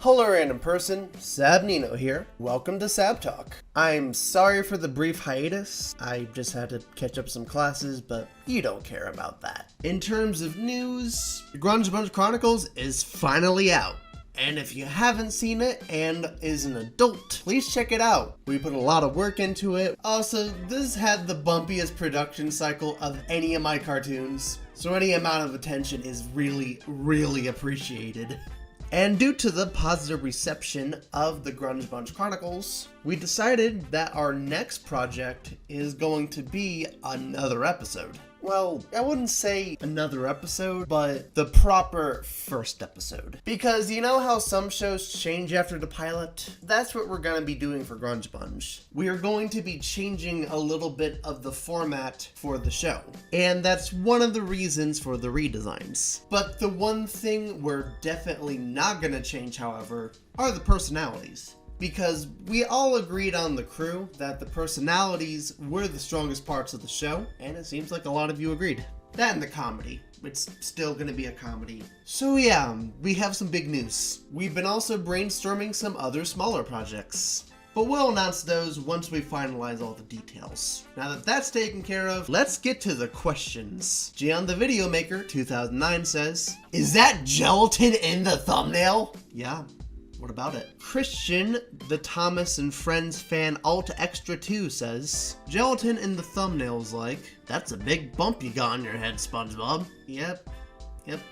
Hello random person, Sab Nino here. Welcome to Sab Talk. I'm sorry for the brief hiatus. I just had to catch up some classes, but you don't care about that. In terms of news, GrungeBunge Chronicles is finally out. And if you haven't seen it and is an adult, please check it out. We put a lot of work into it. Also, this had the bumpiest production cycle of any of my cartoons, so any amount of attention is really appreciated. And due to the positive reception of the GrungeBunge Chronicles, we decided that our next project is going to be another episode. Well, I wouldn't say another episode, but the proper first episode. Because you know how some shows change after the pilot? That's what we're going to be doing for GrungeBunge. We are going to be changing a little bit of the format for the show. And that's one of the reasons for the redesigns. But the one thing we're definitely not going to change, however, are the personalities. Because we all agreed on the crew that the personalities were the strongest parts of the show, and it seems like a lot of you agreed. That and the comedy. It's still gonna be a comedy. So yeah, we have some big news. We've been also brainstorming some other smaller projects, but we'll announce those once we finalize all the details. Now that that's taken care of, let's get to the questions. Gian the Video Maker 2009 says, "Is that gelatin in the thumbnail?" Yeah. What about it? Christian, the Thomas and Friends fan Alt Extra 2 says, "Gelatin in the thumbnail's like, that's a big bump you got on your head, SpongeBob." Yep,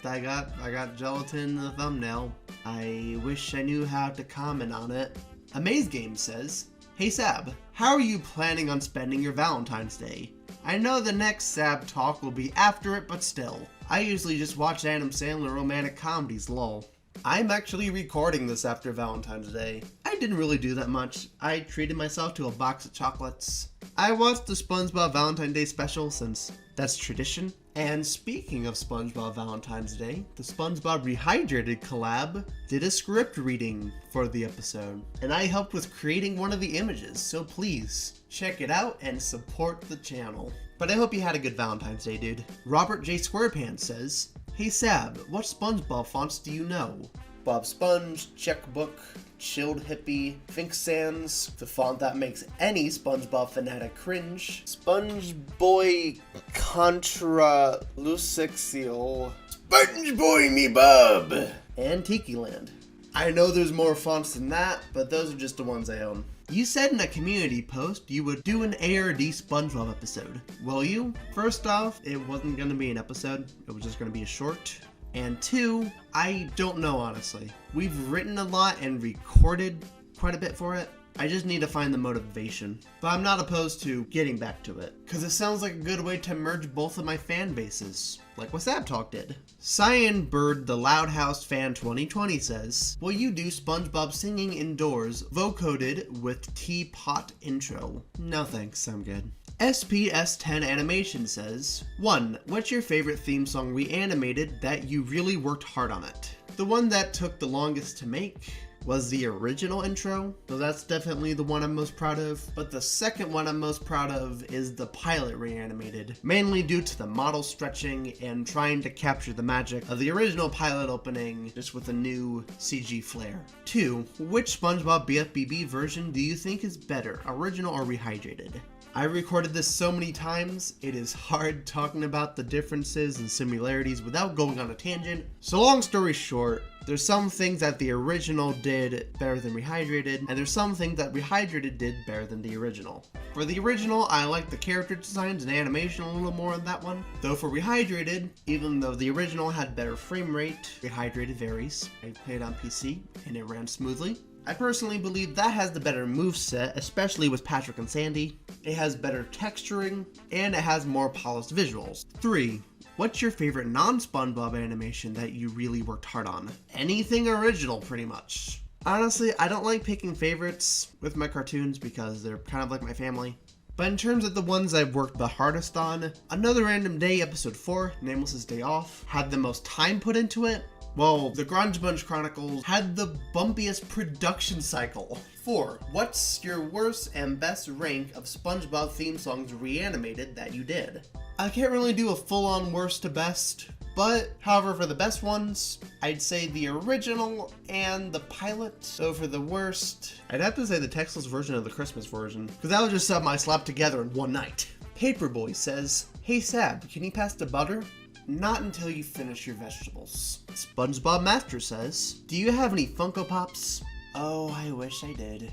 I got gelatin in the thumbnail. I wish I knew how to comment on it. Amaze Game says, "Hey Sab, how are you planning on spending your Valentine's Day? I know the next Sab Talk will be after it, but still. I usually just watch Adam Sandler romantic comedies, lol." I'm actually recording this after Valentine's Day. I didn't really do that much. I treated myself to a box of chocolates. I watched the SpongeBob Valentine's Day special since that's tradition. And speaking of SpongeBob Valentine's Day, the SpongeBob Rehydrated collab did a script reading for the episode. And I helped with creating one of the images, so please check it out and support the channel. But I hope you had a good Valentine's Day, dude. Robert J. Squarepants says, "Hey Sab, what SpongeBob fonts do you know?" Bob Sponge, Checkbook, Chilled Hippie, Think Sans, the font that makes any SpongeBob fanatic cringe, Sponge Boy Contra Lucixial, Sponge Boy Me Bub, and Tiki Land. I know there's more fonts than that, but those are just the ones I own. You said in a community post you would do an ARD SpongeBob episode. Will you? First off, it wasn't going to be an episode. It was just going to be a short. And two, I don't know honestly. We've written a lot and recorded quite a bit for it. I just need to find the motivation. But I'm not opposed to getting back to it, because it sounds like a good way to merge both of my fan bases, like what Sab Talk did. Cyan Bird the Loud House Fan 2020 says, "Will you do SpongeBob singing indoors, vocoded with teapot intro?" No thanks, I'm good. SPS10 Animation says, 1. What's your favorite theme song reanimated that you really worked hard on it? The one that took the longest to make was the original intro, so that's definitely the one I'm most proud of. But the second one I'm most proud of is the pilot reanimated, mainly due to the model stretching and trying to capture the magic of the original pilot opening, just with a new CG flair. 2. Which SpongeBob BFBB version do you think is better, original or rehydrated? I recorded this so many times, it is hard talking about the differences and similarities without going on a tangent. So long story short, there's some things that the original did better than Rehydrated, and there's some things that Rehydrated did better than the original. For the original, I like the character designs and animation a little more on that one. Though for Rehydrated, even though the original had better frame rate, Rehydrated varies. I played on PC, and it ran smoothly. I personally believe that has the better moveset, especially with Patrick and Sandy. It has better texturing, and it has more polished visuals. 3. What's your favorite non-SpongeBob animation that you really worked hard on? Anything original, pretty much. Honestly, I don't like picking favorites with my cartoons because they're kind of like my family. But in terms of the ones I've worked the hardest on, Another Random Day Episode 4, Nameless's Day Off, had the most time put into it. Well, the GrungeBunge Chronicles had the bumpiest production cycle. 4. What's your worst and best rank of SpongeBob theme songs reanimated that you did? I can't really do a full-on worst to best, But, however, for the best ones, I'd say the original and the pilot. So for the worst, I'd have to say the textless version of the Christmas version, because that was just something I slapped together in one night. Paperboy says, "Hey Sab, can you pass the butter?" Not until you finish your vegetables. SpongeBob Master says, "Do you have any Funko Pops?" Oh, I wish I did.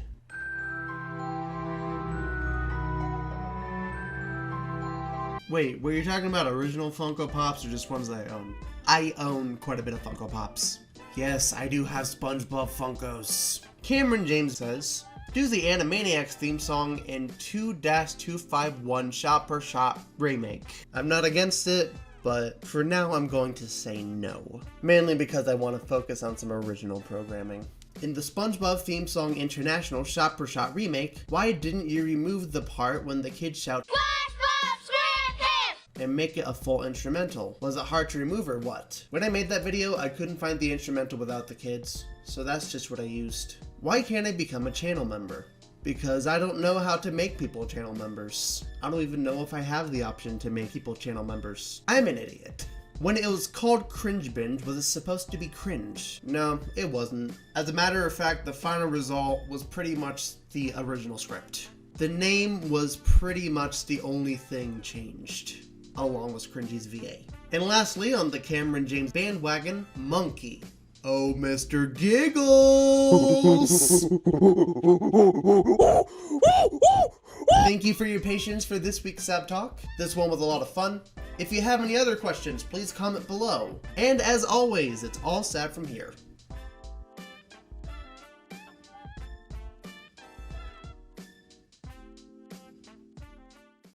Wait, were you talking about original Funko Pops or just ones that I own? I own quite a bit of Funko Pops. Yes, I do have SpongeBob Funkos. Cameron James says, "Do the Animaniacs theme song in 2-251 shot per shot remake." I'm not against it, but for now I'm going to say no. Mainly because I want to focus on some original programming. In the SpongeBob Theme Song International shot per shot remake, why didn't you remove the part when the kids shout and make it a full instrumental? Was it hard to remove or what? When I made that video, I couldn't find the instrumental without the kids, so that's just what I used. Why can't I become a channel member? Because I don't know how to make people channel members. I don't even know if I have the option to make people channel members. I'm an idiot. When it was called GrungeBunge, was it supposed to be cringe? No, it wasn't. As a matter of fact, the final result was pretty much the original script. The name was pretty much the only thing changed, along with Cringy's VA. And lastly, on the Cameron James bandwagon, Monkey. Oh, Mr. Giggles! Thank you for your patience for this week's Sab Talk. This one was a lot of fun. If you have any other questions, please comment below. And as always, it's all Sab from here.